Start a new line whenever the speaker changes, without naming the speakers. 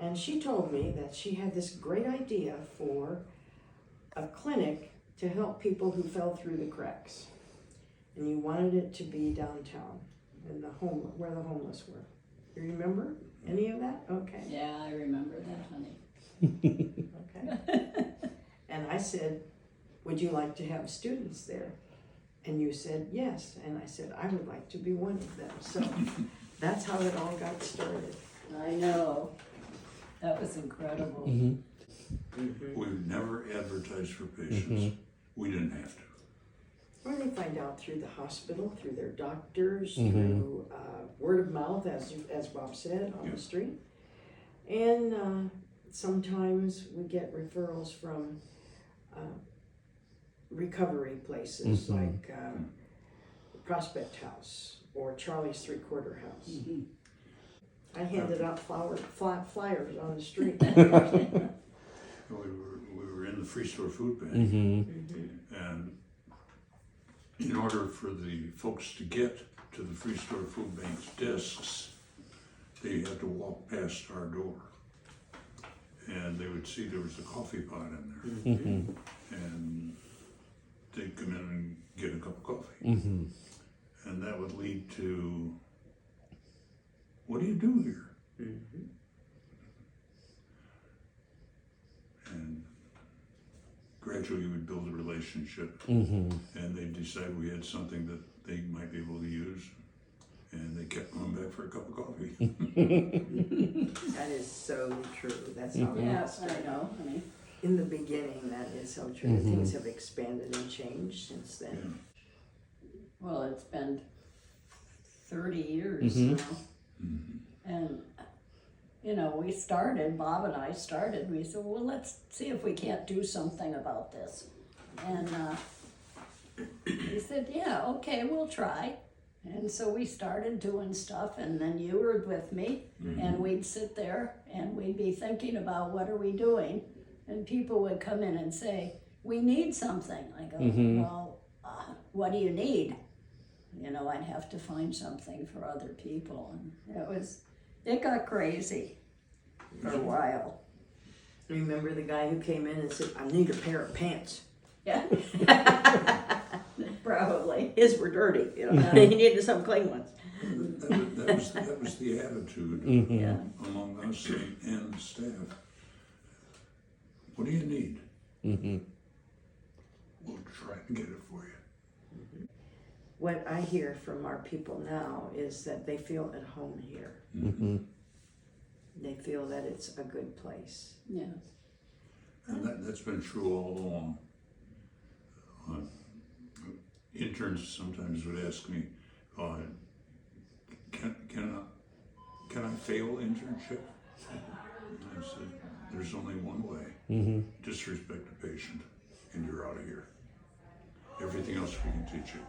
And she told me that she had this great idea for a clinic to help people who fell through the cracks. And you wanted it to be downtown, in where the homeless were. You remember any of that? Okay.
Yeah, I remember that, honey.
Okay. And I said, would you like to have students there? And you said yes. And I said, I would like to be one of them. So that's how it all got started.
I know. That was incredible.
We've never advertised for patients. We didn't have to.
Or they find out through the hospital, through their doctors, through word of mouth, as Bob said, on the street. And sometimes we get referrals from recovery places like Prospect House or Charlie's Three-Quarter House. I handed out flyers on the street.
We were in the Free Store Food Bank, and in order for the folks to get to the Free Store Food Bank's desks, they had to walk past our door. And they would see there was a coffee pot in there. And they'd come in and get a cup of coffee. And that would lead to, what do you do here? And gradually you would build a relationship, and they'd decide we had something that they might be able to use, and they kept coming back for a cup of coffee.
That is so true. That's how it
Yes,
was.
I know, honey.
In the beginning, that is so true. Things have expanded and changed since then.
Well, it's been 30 years now. And, you know, Bob and I started, we said, well, let's see if we can't do something about this. And he said, yeah, okay, we'll try. And so we started doing stuff, and then you were with me, and we'd sit there, and we'd be thinking about what are we doing, and people would come in and say, we need something. I go, well, what do you need? You know, I'd have to find something for other people, and it got crazy for a while.
Remember the guy who came in and said, I need a pair of pants.
Yeah. Probably.
His were dirty, you know. He needed some clean ones.
That was the attitude among us and the staff. What do you need? We'll try and get it for you.
What I hear from our people now is that they feel at home here. They feel that it's a good place.
Yes.
And that's been true all along. Interns sometimes would ask me, can I fail internship? And I said, there's only one way. Disrespect the patient, and you're out of here. Everything else we can teach you.